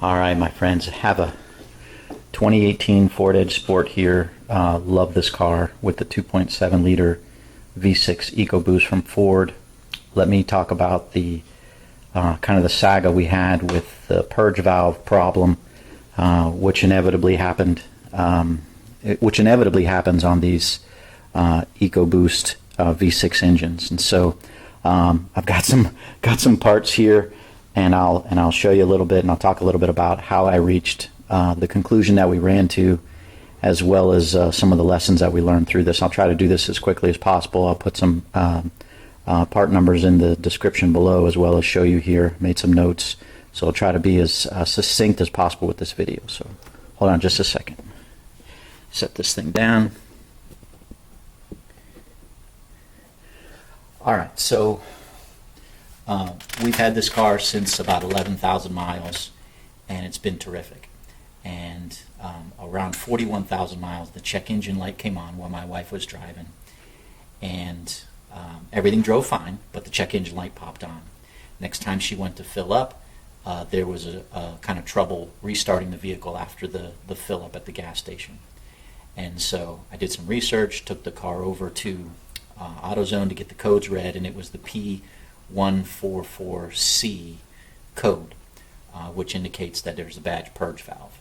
Alright, my friends, have a 2018 Ford Edge Sport here. Love this car with the 2.7 liter V6 EcoBoost from Ford. Let me talk about the kind of the saga we had with the purge valve problem, which inevitably happens on these EcoBoost V6 engines. And so I've got some parts here, and I'll show you a little bit, and I'll talk a little bit about how I reached the conclusion that we ran to, as well as some of the lessons that we learned through this. I'll try to do this as quickly as possible. I'll put some part numbers in the description below, as well as show you here. Made some notes, so I'll try to be as succinct as possible with this video. So hold on just a second. Set this thing down. Alright, so we've had this car since about 11,000 miles, and it's been terrific. And around 41,000 miles, the check engine light came on while my wife was driving, and everything drove fine, but the check engine light popped on. Next time she went to fill up, there was a kind of trouble restarting the vehicle after the fill up at the gas station. And so I did some research, took the car over to AutoZone to get the codes read, and it was the P144C code, which indicates that there's a badge purge valve.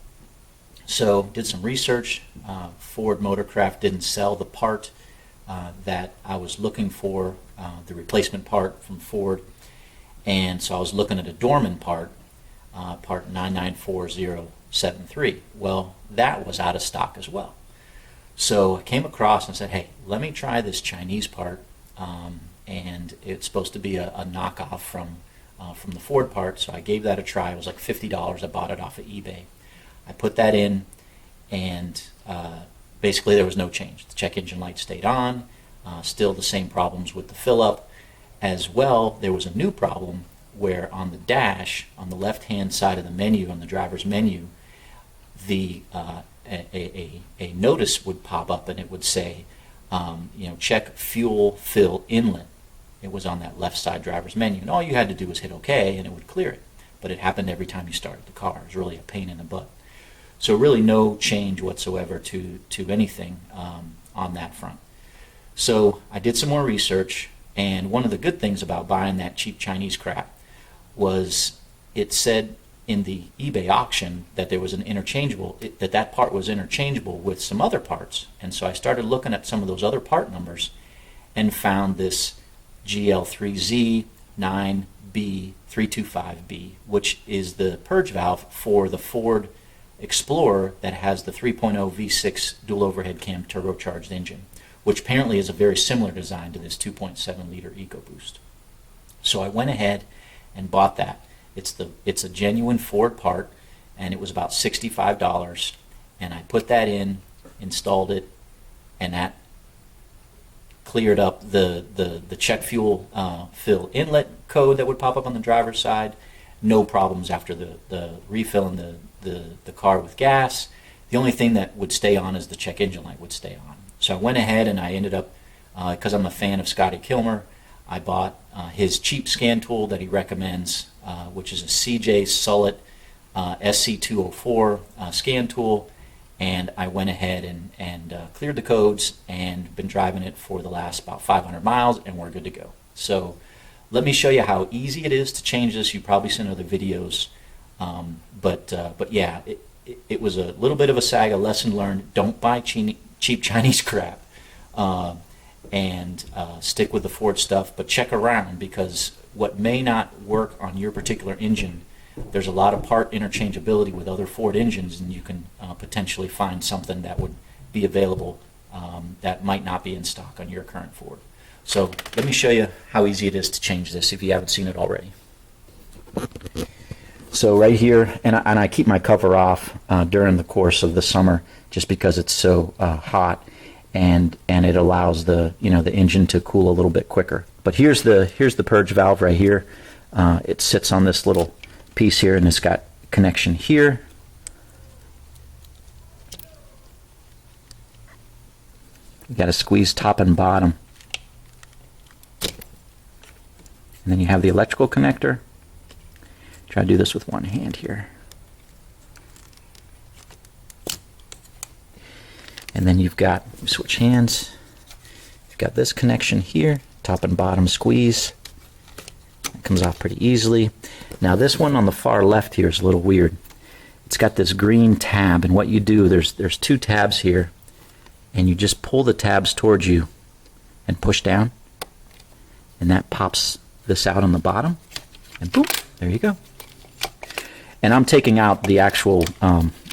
So did some research. Ford Motorcraft didn't sell the part that I was looking for, the replacement part from Ford, and so I was looking at a Dorman part, part 994073. Well, that was out of stock as well. So I came across and said, hey, let me try this Chinese part, and it's supposed to be a knockoff from the Ford part, so I gave that a try. It was like $50. I bought it off of eBay. I put that in, and basically there was no change. The check engine light stayed on, still the same problems with the fill-up. As well, there was a new problem where on the dash, on the left-hand side of the menu, on the driver's menu, the a notice would pop up, and it would say, check Fuel Fill Inlet. It was on that left side driver's menu, and all you had to do was hit OK, and it would clear it. But it happened every time you started the car. It was really a pain in the butt. So really no change whatsoever to anything on that front. So I did some more research, and one of the good things about buying that cheap Chinese crap was it said in the eBay auction that there was an interchangeable, that part was interchangeable with some other parts. And so I started looking at some of those other part numbers and found this GL3Z-9B325-B, which is the purge valve for the Ford Explorer that has the 3.0 V6 dual overhead cam turbocharged engine, which apparently is a very similar design to this 2.7 liter EcoBoost. So I went ahead and bought that. It's a genuine Ford part, and it was about $65, and I put that in, installed it, and that cleared up the check fuel fill inlet code that would pop up on the driver's side. No problems after the refilling the car with gas. The only thing that would stay on is the check engine light would stay on. So I went ahead and I ended up, because I'm a fan of Scotty Kilmer, I bought his cheap scan tool that he recommends, which is a CJ Sullett SC204 scan tool, and I went ahead and cleared the codes and been driving it for the last about 500 miles, and we're good to go. So let me show you how easy it is to change this. You've probably seen other videos, but yeah, it was a little bit of a saga, lesson learned. Don't buy cheap Chinese crap, and stick with the Ford stuff, but check around, because what may not work on your particular engine, there's a lot of part interchangeability with other Ford engines, and you can potentially find something that would be available that might not be in stock on your current Ford. So let me show you how easy it is to change this if you haven't seen it already. So right here, and I keep my cover off during the course of the summer just because it's so hot, and it allows the engine to cool a little bit quicker. But here's the purge valve right here. It sits on this little piece here, and it's got connection here. You got to squeeze top and bottom, and then you have the electrical connector. Try to do this with one hand here. And then you've got, switch hands, you've got this connection here, top and bottom squeeze. It comes off pretty easily. Now this one on the far left here is a little weird. It's got this green tab, and what you do, there's two tabs here, and you just pull the tabs towards you and push down, and that pops this out on the bottom, and boom, there you go. And I'm taking out the actual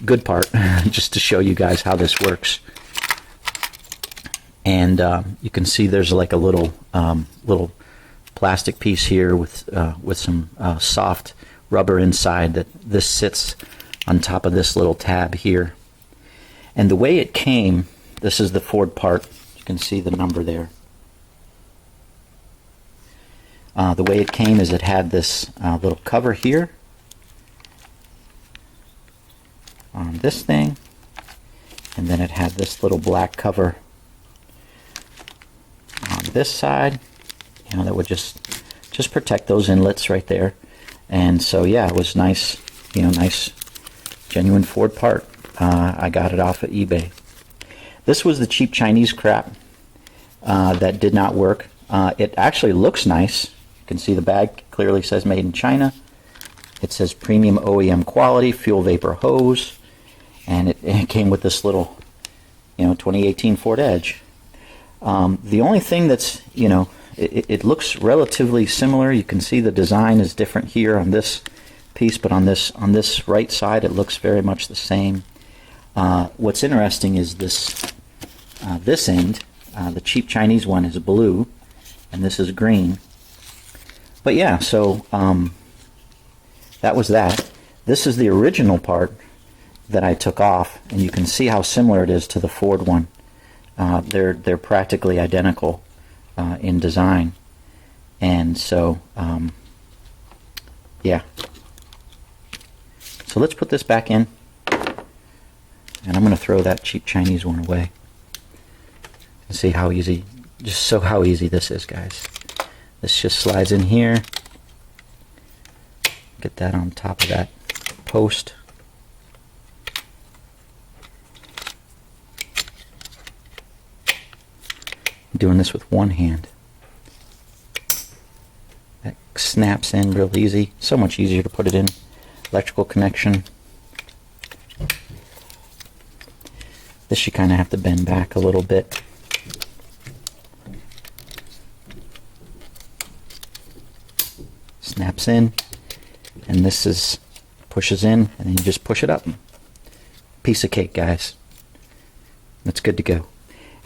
good part just to show you guys how this works. And you can see there's like a little plastic piece here with some soft rubber inside that this sits on top of this little tab here. And the way it came, this is the Ford part. You can see the number there. The way it came is it had this little cover here on this thing, and then it had this little black cover on this side, you know, that would just protect those inlets right there. And so yeah, it was nice, you know, nice genuine Ford part. I got it off of eBay. This was the cheap Chinese crap that did not work. It actually looks nice. You can see the bag clearly says made in China. It says premium OEM quality fuel vapor hose, and it came with this little, you know, 2018 Ford Edge. The only thing that's, you know, it looks relatively similar. You can see the design is different here on this piece, but on this right side it looks very much the same. What's interesting is this end, the cheap Chinese one is blue, and this is green. But yeah, so that was that. This is the original part that I took off, and you can see how similar it is to the Ford one. They're practically identical in design, and so yeah. So let's put this back in, and I'm going to throw that cheap Chinese one away. And see how easy, how easy this is, guys. This just slides in here. Get that on top of that post. I'm doing this with one hand. That snaps in real easy. So much easier to put it in. Electrical connection. This you kind of have to bend back a little bit. Snaps in, and this is pushes in, and then you just push it up. Piece of cake, guys. That's good to go.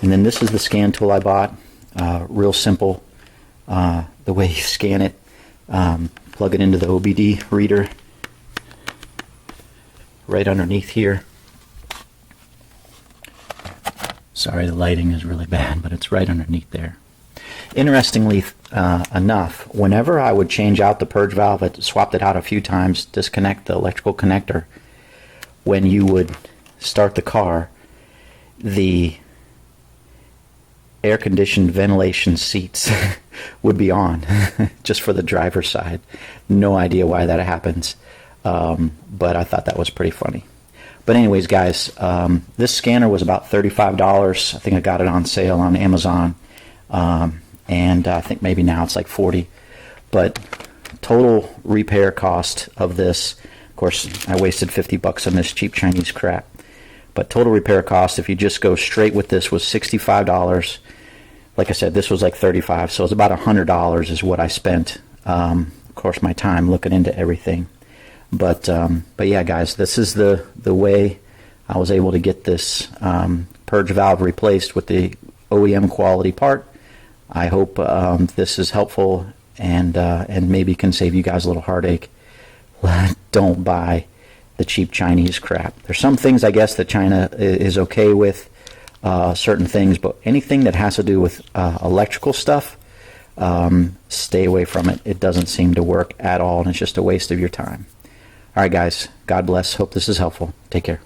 And then this is the scan tool I bought. Real simple. The way you scan it, plug it into the OBD reader right underneath here. Sorry, the lighting is really bad, but it's right underneath there. Interestingly enough, whenever I would change out the purge valve, I swapped it out a few times, disconnect the electrical connector. When you would start the car, the air-conditioned ventilation seats would be on, just for the driver's side. No idea why that happens, but I thought that was pretty funny. But anyways, guys, this scanner was about $35. I think I got it on sale on Amazon, and I think maybe now it's like $40. But total repair cost of this, of course, I wasted $50 on this cheap Chinese crap. But total repair cost, if you just go straight with this, was $65. Like I said, this was like $35, so it's about $100 is what I spent. Of course, my time looking into everything. But yeah, guys, this is the way I was able to get this purge valve replaced with the OEM quality part. I hope this is helpful and maybe can save you guys a little heartache. Don't buy the cheap Chinese crap. There's some things, I guess, that China is okay with, certain things, but anything that has to do with electrical stuff, stay away from it. It doesn't seem to work at all, and it's just a waste of your time. All right, guys, God bless. Hope this is helpful. Take care.